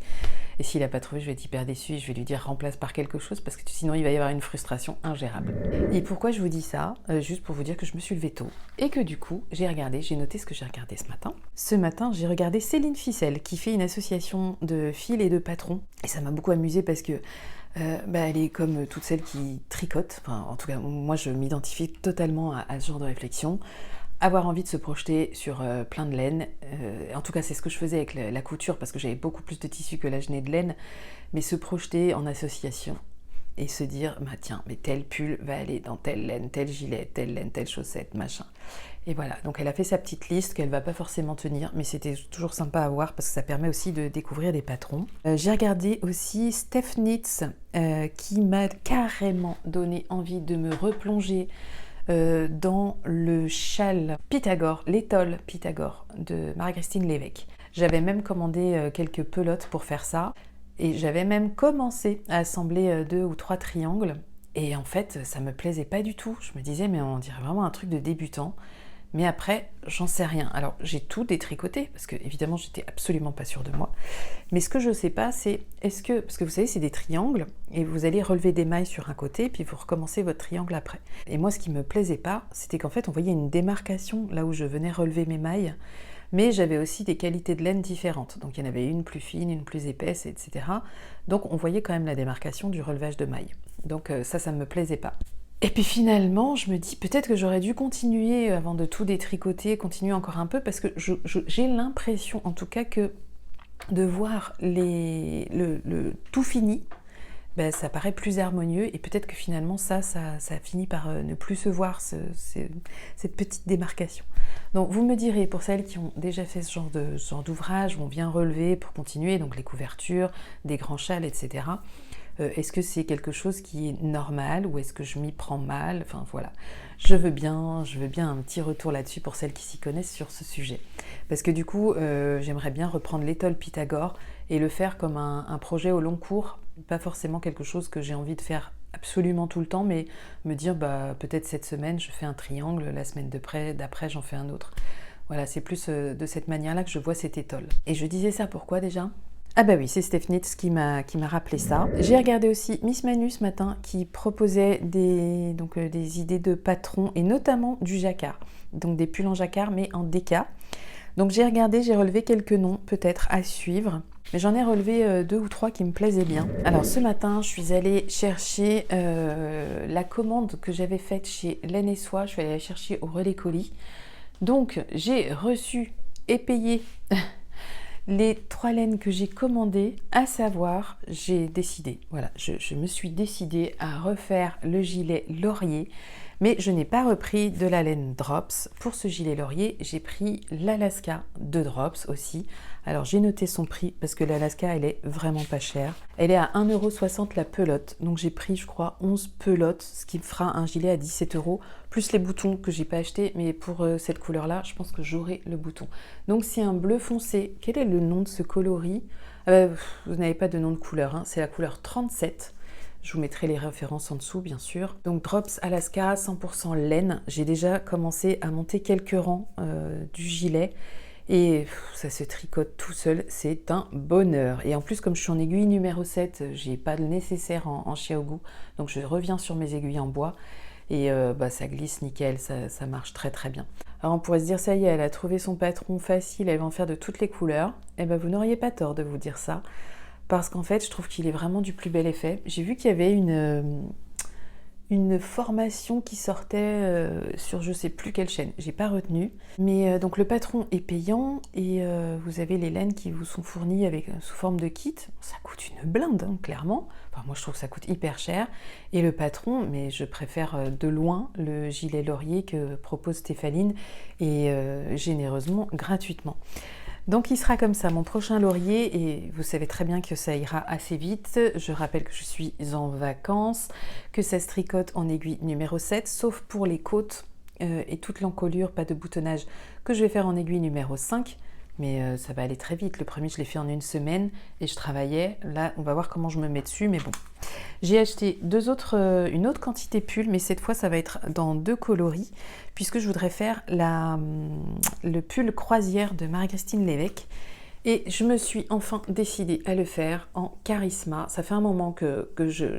Et s'il n'a pas trouvé, je vais être hyper déçue. Je vais lui dire, remplace par quelque chose, parce que sinon il va y avoir une frustration ingérable. Et pourquoi je vous dis ça? Juste pour vous dire que je me suis levée tôt. Et que du coup, j'ai noté ce que j'ai regardé ce matin. Ce matin, j'ai regardé Céline Ficelle, qui fait une association de fils et de patrons. Et ça m'a beaucoup amusée parce que elle est comme toutes celles qui tricotent. Enfin, en tout cas, moi, je m'identifie totalement à ce genre de réflexion. Avoir envie de se projeter sur plein de laine. En tout cas, c'est ce que je faisais avec la couture parce que j'avais beaucoup plus de tissu que là je n'ai de laine. Mais se projeter en association et se dire, tiens, mais tel pull va aller dans telle laine, tel gilet, telle laine, telle chaussette, machin. Et voilà, donc elle a fait sa petite liste qu'elle va pas forcément tenir, mais c'était toujours sympa à voir parce que ça permet aussi de découvrir des patrons. J'ai regardé aussi Steph Knits qui m'a carrément donné envie de me replonger dans le châle Pythagore, l'étole Pythagore de Marie-Christine Lévesque. J'avais même commandé quelques pelotes pour faire ça et j'avais même commencé à assembler 2 ou 3 triangles et en fait ça me plaisait pas du tout. Je me disais mais on dirait vraiment un truc de débutant. Mais après, j'en sais rien. Alors, j'ai tout détricoté, parce que évidemment, j'étais absolument pas sûre de moi. Mais ce que je sais pas, c'est est-ce que... Parce que vous savez, c'est des triangles, et vous allez relever des mailles sur un côté, puis vous recommencez votre triangle après. Et moi, ce qui me plaisait pas, c'était qu'en fait, on voyait une démarcation là où je venais relever mes mailles, mais j'avais aussi des qualités de laine différentes. Donc, il y en avait une plus fine, une plus épaisse, etc. Donc, on voyait quand même la démarcation du relevage de mailles. Donc, ça me plaisait pas. Et puis finalement, je me dis peut-être que j'aurais dû continuer avant de tout détricoter, continuer encore un peu, parce que j'ai l'impression en tout cas que de voir le tout fini, ben, ça paraît plus harmonieux et peut-être que finalement ça finit par ne plus se voir, cette petite démarcation. Donc vous me direz, pour celles qui ont déjà fait ce genre d'ouvrage, vont bien relever pour continuer, donc les couvertures, des grands châles, etc. Est-ce que c'est quelque chose qui est normal ou est-ce que je m'y prends mal? Enfin voilà, je veux bien un petit retour là-dessus pour celles qui s'y connaissent sur ce sujet. Parce que du coup, j'aimerais bien reprendre l'étole Pythagore et le faire comme un projet au long cours, pas forcément quelque chose que j'ai envie de faire absolument tout le temps, mais me dire bah peut-être cette semaine je fais un triangle, la semaine d'après j'en fais un autre. Voilà, c'est plus de cette manière-là que je vois cette étole. Et je disais ça pourquoi déjà? Ah bah oui, c'est Stephnitz qui m'a rappelé ça. J'ai regardé aussi Miss Manu ce matin qui proposait des idées de patrons et notamment du jacquard. Donc des pulls en jacquard mais en déca. Donc j'ai regardé, j'ai relevé quelques noms peut-être à suivre. Mais j'en ai relevé 2 ou 3 qui me plaisaient bien. Alors ce matin, je suis allée chercher la commande que j'avais faite chez Laine & Soie. Je suis allée la chercher au relais colis. Donc j'ai reçu et payé les 3 laines que j'ai commandées, à savoir, j'ai décidé, voilà, je me suis décidée à refaire le gilet laurier, mais je n'ai pas repris de la laine Drops. Pour ce gilet laurier, j'ai pris l'Alaska de Drops aussi. Alors j'ai noté son prix parce que l'Alaska, elle est vraiment pas chère. Elle est à 1,60 € la pelote, donc j'ai pris, je crois, 11 pelotes, ce qui me fera un gilet à 17 €, plus les boutons que j'ai pas achetés, mais pour cette couleur-là, je pense que j'aurai le bouton. Donc c'est un bleu foncé. Quel est le nom de ce coloris? Vous n'avez pas de nom de couleur, hein. C'est la couleur 37. Je vous mettrai les références en dessous, bien sûr. Donc Drops Alaska, 100% laine. J'ai déjà commencé à monter quelques rangs du gilet. Et ça se tricote tout seul, c'est un bonheur. Et en plus, comme je suis en aiguille numéro 7, j'ai pas le nécessaire en Xiaogu. Donc je reviens sur mes aiguilles en bois. Et ça glisse nickel, ça marche très très bien. Alors on pourrait se dire, ça y est, elle a trouvé son patron facile, elle va en faire de toutes les couleurs. Eh ben vous n'auriez pas tort de vous dire ça. Parce qu'en fait, je trouve qu'il est vraiment du plus bel effet. J'ai vu qu'il y avait une formation qui sortait sur je sais plus quelle chaîne, j'ai pas retenu. Mais donc le patron est payant et vous avez les laines qui vous sont fournies avec, sous forme de kit. Ça coûte une blinde, hein, clairement. Enfin, moi je trouve que ça coûte hyper cher. Et le patron, mais je préfère de loin le gilet laurier que propose Stéphaline et généreusement, gratuitement. Donc il sera comme ça, mon prochain laurier, et vous savez très bien que ça ira assez vite. Je rappelle que je suis en vacances, que ça se tricote en aiguille numéro 7, sauf pour les côtes et toute l'encolure, pas de boutonnage, que je vais faire en aiguille numéro 5. Mais ça va aller très vite. Le premier, je l'ai fait en une semaine et je travaillais. Là, on va voir comment je me mets dessus, mais bon. J'ai acheté une autre quantité pull, mais cette fois, ça va être dans 2 coloris, puisque je voudrais faire le pull croisière de Marie-Christine Lévesque. Et je me suis enfin décidée à le faire en Charisma. Ça fait un moment que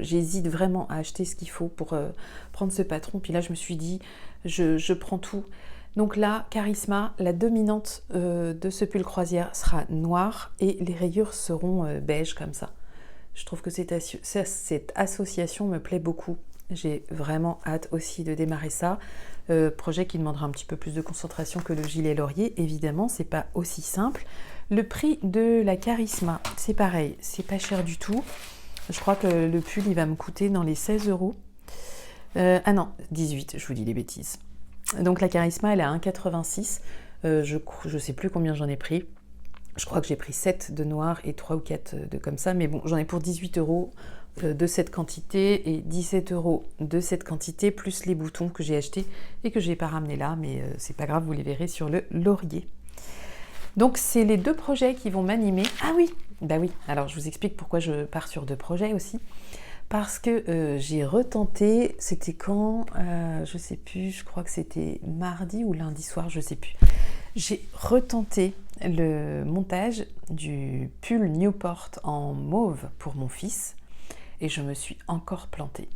j'hésite vraiment à acheter ce qu'il faut pour prendre ce patron. Puis là, je me suis dit, je prends tout. Donc là, Charisma, la dominante de ce pull croisière sera noire et les rayures seront beige comme ça. Je trouve que cette association me plaît beaucoup. J'ai vraiment hâte aussi de démarrer ça. Projet qui demandera un petit peu plus de concentration que le gilet laurier. Évidemment, c'est pas aussi simple. Le prix de la Charisma, c'est pareil, c'est pas cher du tout. Je crois que le pull, il va me coûter dans les 16 €. Ah non, 18, je vous dis des bêtises. Donc la Charisma, elle est à 1,86 €. Je sais plus combien j'en ai pris. Je crois que j'ai pris 7 de noir et 3 ou 4 de comme ça. Mais bon, j'en ai pour 18 €. de cette quantité et 17 € de cette quantité, plus les boutons que j'ai achetés et que je n'ai pas ramené là, mais c'est pas grave, vous les verrez sur le laurier. Donc c'est les 2 projets qui vont m'animer. Ah oui, bah oui, alors je vous explique pourquoi je pars sur 2 projets aussi. Parce que j'ai retenté, c'était quand je sais plus, je crois que c'était mardi ou lundi soir, je sais plus. J'ai retenté le montage du pull Newport en mauve pour mon fils et je me suis encore plantée.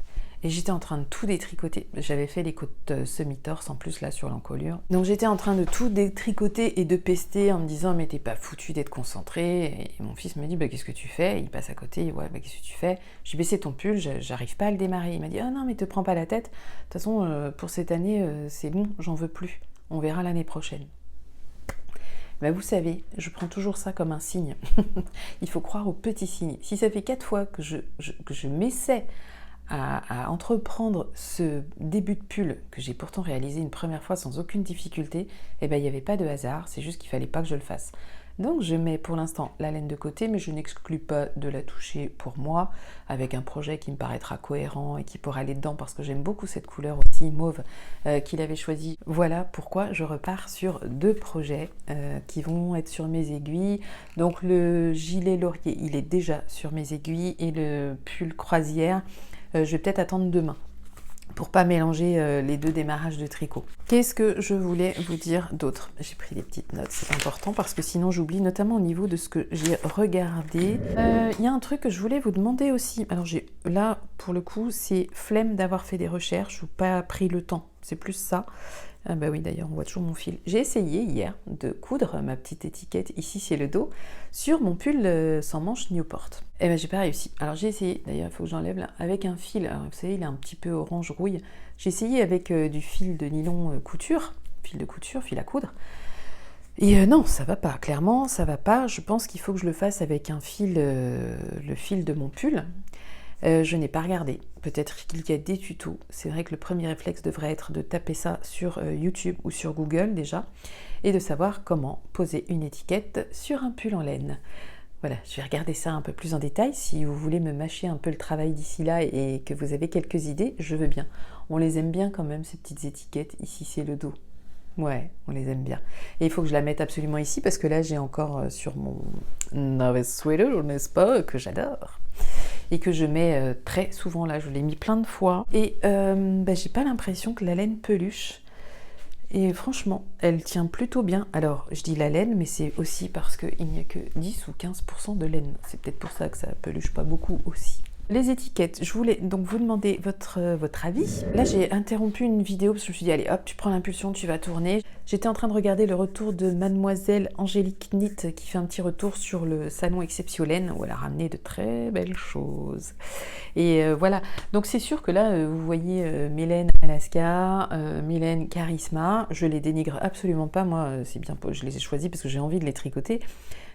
Et j'étais en train de tout détricoter. J'avais fait les côtes semi-torse en plus là sur l'encolure. Donc j'étais en train de tout détricoter et de pester en me disant mais t'es pas foutu d'être concentré. Et mon fils me dit bah qu'est-ce que tu fais? Il passe à côté, ouais bah qu'est-ce que tu fais? J'ai baissé ton pull, j'arrive pas à le démarrer. Il m'a dit ah non mais te prends pas la tête. De toute façon pour cette année c'est bon, j'en veux plus. On verra l'année prochaine. Bah vous savez, je prends toujours ça comme un signe. Il faut croire aux petits signes. Si ça fait 4 fois que je m'essaie à entreprendre ce début de pull que j'ai pourtant réalisé une première fois sans aucune difficulté, eh ben, il n'y avait pas de hasard, c'est juste qu'il ne fallait pas que je le fasse. Donc je mets pour l'instant la laine de côté, mais je n'exclus pas de la toucher pour moi, avec un projet qui me paraîtra cohérent et qui pourra aller dedans, parce que j'aime beaucoup cette couleur aussi mauve qu'il avait choisi. Voilà pourquoi je repars sur 2 projets qui vont être sur mes aiguilles. Donc le gilet laurier, il est déjà sur mes aiguilles, et le pull croisière, je vais peut-être attendre demain pour pas mélanger les 2 démarrages de tricot. Qu'est-ce que je voulais vous dire d'autre? J'ai pris des petites notes, c'est important parce que sinon j'oublie, notamment au niveau de ce que j'ai regardé. Il y a un truc que je voulais vous demander aussi. Alors là, pour le coup, c'est flemme d'avoir fait des recherches ou pas pris le temps. C'est plus ça. Ah bah oui, d'ailleurs, on voit toujours mon fil. J'ai essayé hier de coudre ma petite étiquette, ici c'est le dos, sur mon pull sans manches Newport. Et ben j'ai pas réussi. Alors j'ai essayé, d'ailleurs il faut que j'enlève là, avec un fil, alors vous savez il est un petit peu orange rouille. J'ai essayé avec du fil de nylon couture, fil à coudre. Et non, ça va pas, clairement ça va pas. Je pense qu'il faut que je le fasse avec un fil, le fil de mon pull. Je n'ai pas regardé, peut-être qu'il y a des tutos. C'est vrai que le premier réflexe devrait être de taper ça sur YouTube ou sur Google déjà, et de savoir comment poser une étiquette sur un pull en laine. Voilà, je vais regarder ça un peu plus en détail. Si vous voulez me mâcher un peu le travail d'ici là et que vous avez quelques idées, je veux bien. On les aime bien quand même, ces petites étiquettes. Ici c'est le dos. Ouais, on les aime bien. Et il faut que je la mette absolument ici, parce que là j'ai encore sur mon novice sweater, n'est-ce pas, que j'adore. Et que je mets très souvent, là je l'ai mis plein de fois, et j'ai pas l'impression que la laine peluche, et franchement elle tient plutôt bien. Alors je dis la laine, mais c'est aussi parce qu'il n'y a que 10 ou 15% de laine, c'est peut-être pour ça que ça peluche pas beaucoup aussi. Les étiquettes, je voulais donc vous demander votre avis. Là j'ai interrompu une vidéo parce que je me suis dit allez hop, tu prends l'impulsion, tu vas tourner. J'étais en train de regarder le retour de Mademoiselle Angélique Knit qui fait un petit retour sur le salon Exceptiolaine où elle a ramené de très belles choses. Et voilà, donc c'est sûr que là vous voyez Mélène Alaska, Mélène Charisma, je les dénigre absolument pas, moi c'est bien, je les ai choisis parce que j'ai envie de les tricoter.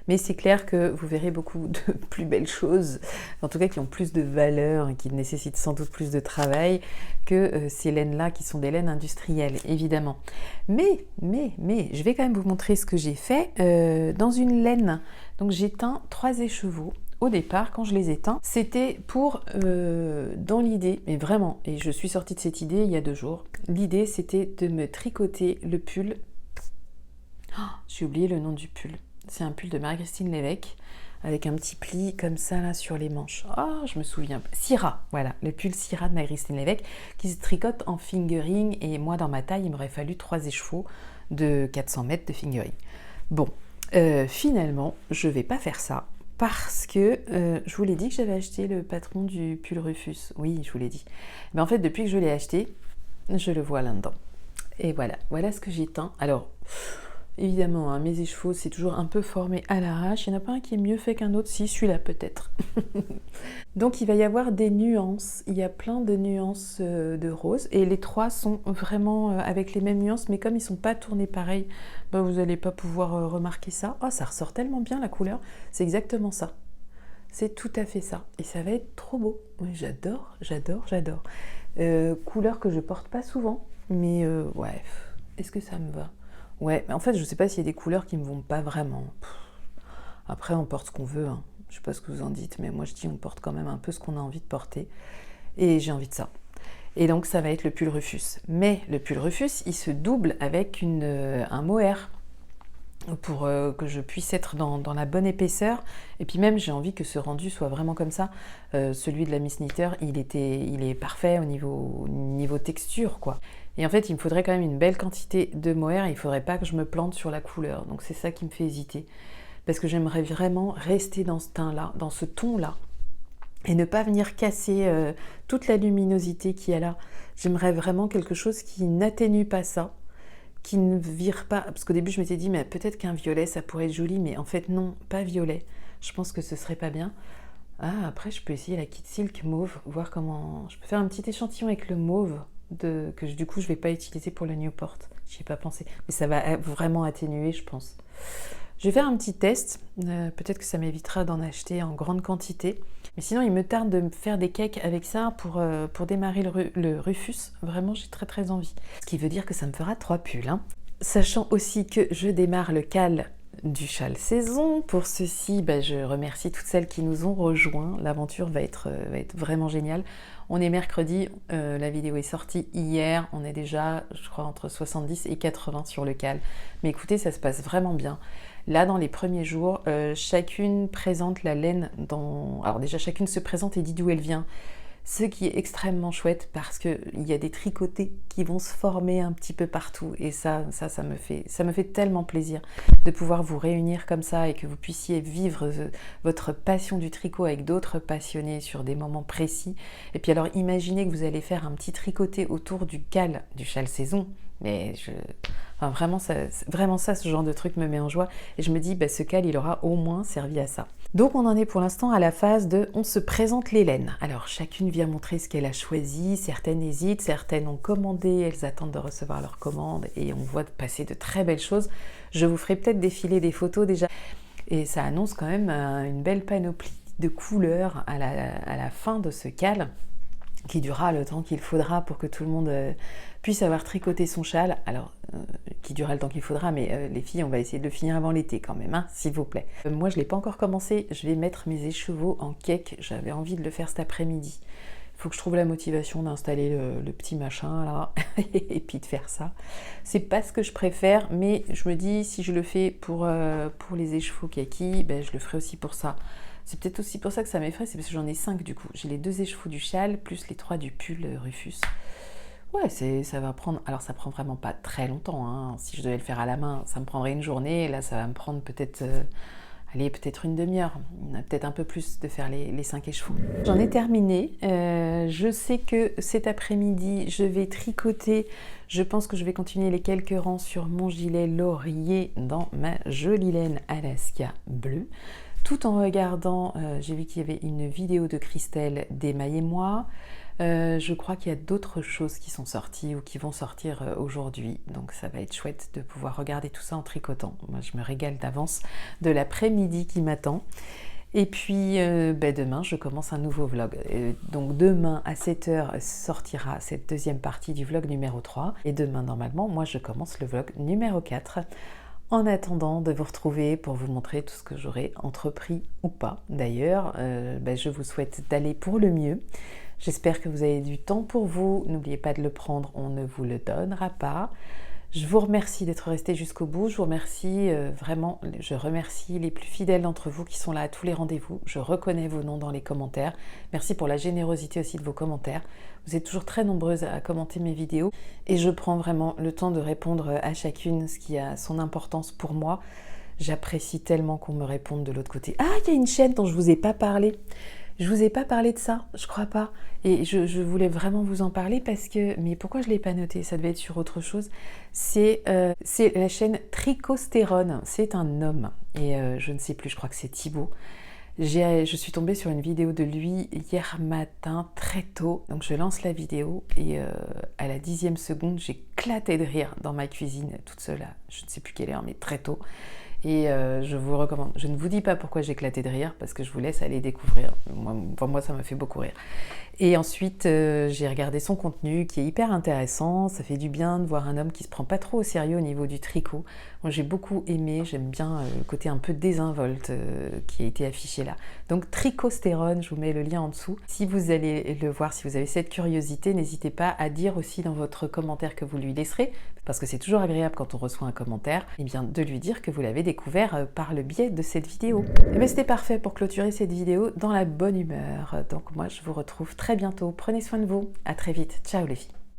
Mais c'est clair que vous verrez beaucoup de plus belles choses, en tout cas qui ont plus de valeur et qui nécessitent sans doute plus de travail que ces laines-là qui sont des laines industrielles, évidemment. Mais, je vais quand même vous montrer ce que j'ai fait dans une laine. Donc j'ai teint 3 écheveaux. Au départ, quand je les ai teints, c'était pour, dans l'idée, mais vraiment, et je suis sortie de cette idée il y a 2 jours, l'idée c'était de me tricoter le pull. Oh, j'ai oublié le nom du pull. C'est un pull de Marie-Christine Lévesque avec un petit pli comme ça là sur les manches. Oh, je me souviens. Syrah, voilà, le pull Syrah de Marie-Christine Lévesque qui se tricote en fingering, et moi dans ma taille, il m'aurait fallu 3 écheveaux de 400 mètres de fingering. Bon, finalement, je vais pas faire ça parce que je vous l'ai dit que j'avais acheté le patron du pull Rufus. Oui, je vous l'ai dit. Mais en fait, depuis que je l'ai acheté, je le vois là-dedans. Et voilà ce que j'ai teint. Alors, évidemment, hein, mes écheveaux, c'est toujours un peu formé à l'arrache. Il n'y en a pas un qui est mieux fait qu'un autre, si, celui-là peut-être. Donc il va y avoir des nuances. Il y a plein de nuances de rose. Et les 3 sont vraiment avec les mêmes nuances, mais comme ils ne sont pas tournés pareil, vous n'allez pas pouvoir remarquer ça. Oh, ça ressort tellement bien la couleur. C'est exactement ça. C'est tout à fait ça. Et ça va être trop beau. Oui, j'adore. Couleur que je porte pas souvent, mais ouais, est-ce que ça me va? Ouais, mais en fait, je sais pas s'il y a des couleurs qui me vont pas vraiment. Après, on porte ce qu'on veut, hein. Je sais pas ce que vous en dites, mais moi je dis on porte quand même un peu ce qu'on a envie de porter. Et j'ai envie de ça. Et donc ça va être le pull Rufus. Mais le pull Rufus, il se double avec un mohair pour que je puisse être dans la bonne épaisseur. Et puis même, j'ai envie que ce rendu soit vraiment comme ça. Celui de la Miss Knitter, il est parfait au niveau texture, quoi. Et en fait, il me faudrait quand même une belle quantité de mohair. Il ne faudrait pas que je me plante sur la couleur. Donc c'est ça qui me fait hésiter. Parce que j'aimerais vraiment rester dans ce teint-là, dans ce ton-là. Et ne pas venir casser toute la luminosité qu'il y a là. J'aimerais vraiment quelque chose qui n'atténue pas ça, qui ne vire pas. Parce qu'au début, je m'étais dit, mais peut-être qu'un violet, ça pourrait être joli. Mais en fait, non, pas violet. Je pense que ce serait pas bien. Ah, après, je peux essayer la Kid Silk mauve, voir comment... Je peux faire un petit échantillon avec le mauve, du coup, je vais pas utiliser pour le Newport. J'y ai pas pensé. Mais ça va vraiment atténuer, je pense. Je vais faire un petit test. Peut-être que ça m'évitera d'en acheter en grande quantité. Mais sinon, il me tarde de me faire des cakes avec ça pour démarrer le Rufus. Vraiment, j'ai très très envie. Ce qui veut dire que ça me fera 3 pulls. Hein. Sachant aussi que je démarre le cal du châle saison. Pour ceci, je remercie toutes celles qui nous ont rejoints. L'aventure va être vraiment géniale. On est mercredi, la vidéo est sortie hier. On est déjà, je crois, entre 70 et 80 sur le cal. Mais écoutez, ça se passe vraiment bien. Là, dans les premiers jours, chacune présente la laine dans... Alors déjà, chacune se présente et dit d'où elle vient. Ce qui est extrêmement chouette parce qu'il y a des tricotés qui vont se former un petit peu partout. Et ça me fait tellement plaisir de pouvoir vous réunir comme ça et que vous puissiez vivre votre passion du tricot avec d'autres passionnés sur des moments précis. Et puis alors, imaginez que vous allez faire un petit tricoté autour du cal du châle saison. Mais vraiment ça, ce genre de truc me met en joie. Et je me dis, ce cal, il aura au moins servi à ça. Donc on en est pour l'instant à la phase de on se présente les laines. Alors chacune vient montrer ce qu'elle a choisi, certaines hésitent, certaines ont commandé, elles attendent de recevoir leur commande et on voit passer de très belles choses. Je vous ferai peut-être défiler des photos déjà. Et ça annonce quand même une belle panoplie de couleurs à la fin de ce cal, qui durera le temps qu'il faudra pour que tout le monde puisse avoir tricoté son châle. Alors, qui durera le temps qu'il faudra, mais les filles, on va essayer de le finir avant l'été quand même, hein, s'il vous plaît. Moi, je ne l'ai pas encore commencé, je vais mettre mes écheveaux en cake, j'avais envie de le faire cet après-midi. Il faut que je trouve la motivation d'installer le petit machin là, et puis de faire ça. C'est pas ce que je préfère, mais je me dis, si je le fais pour les écheveaux kaki, je le ferai aussi pour ça. C'est peut-être aussi pour ça que ça m'effraie, c'est parce que j'en ai 5 du coup. J'ai les 2 écheveaux du châle, plus les 3 du pull Rufus. Ouais, ça va prendre... Alors ça prend vraiment pas très longtemps, hein. Si je devais le faire à la main, ça me prendrait une journée. Là, ça va me prendre peut-être... peut-être une demi-heure. Peut-être un peu plus de faire les 5 écheveaux. J'en ai terminé. Je sais que cet après-midi, je vais tricoter. Je pense que je vais continuer les quelques rangs sur mon gilet laurier dans ma jolie laine Alaska bleue. Tout en regardant, j'ai vu qu'il y avait une vidéo de Christelle d'Émaillez-moi. Je crois qu'il y a d'autres choses qui sont sorties ou qui vont sortir aujourd'hui. Donc ça va être chouette de pouvoir regarder tout ça en tricotant. Moi, je me régale d'avance de l'après-midi qui m'attend. Et puis demain, je commence un nouveau vlog. Donc demain à 7h sortira cette deuxième partie du vlog numéro 3. Et demain, normalement, moi, je commence le vlog numéro 4. En attendant de vous retrouver pour vous montrer tout ce que j'aurai entrepris ou pas. D'ailleurs, je vous souhaite d'aller pour le mieux. J'espère que vous avez du temps pour vous. N'oubliez pas de le prendre, on ne vous le donnera pas. Je vous remercie d'être resté jusqu'au bout. Je vous remercie vraiment, je remercie les plus fidèles d'entre vous qui sont là à tous les rendez-vous. Je reconnais vos noms dans les commentaires. Merci pour la générosité aussi de vos commentaires. Vous êtes toujours très nombreuses à commenter mes vidéos et je prends vraiment le temps de répondre à chacune, ce qui a son importance pour moi. J'apprécie tellement qu'on me réponde de l'autre côté. Ah, il y a une chaîne dont je ne vous ai pas parlé. Je vous ai pas parlé de ça, je crois pas. Et je voulais vraiment vous en parler parce que... Mais pourquoi je ne l'ai pas noté? Ça devait être sur autre chose. C'est la chaîne Tricostérone. C'est un homme. Et je ne sais plus, je crois que c'est Thibaut. Je suis tombée sur une vidéo de lui hier matin, très tôt. Donc je lance la vidéo et à la 10e seconde, j'éclatais de rire dans ma cuisine, toute seule. Je ne sais plus quelle heure, mais très tôt. Et je vous recommande. Je ne vous dis pas pourquoi j'ai éclaté de rire, parce que je vous laisse aller découvrir. Moi, ça m'a fait beaucoup rire. Et ensuite, j'ai regardé son contenu qui est hyper intéressant. Ça fait du bien de voir un homme qui se prend pas trop au sérieux au niveau du tricot. Moi, j'ai beaucoup aimé. J'aime bien le côté un peu désinvolte qui a été affiché là. Donc, Tricostérone, je vous mets le lien en dessous. Si vous allez le voir, si vous avez cette curiosité, n'hésitez pas à dire aussi dans votre commentaire que vous lui laisserez, parce que c'est toujours agréable quand on reçoit un commentaire, et bien de lui dire que vous l'avez découvert par le biais de cette vidéo. Et bien c'était parfait pour clôturer cette vidéo dans la bonne humeur. Donc moi je vous retrouve très bientôt. Prenez soin de vous. À très vite. Ciao les filles.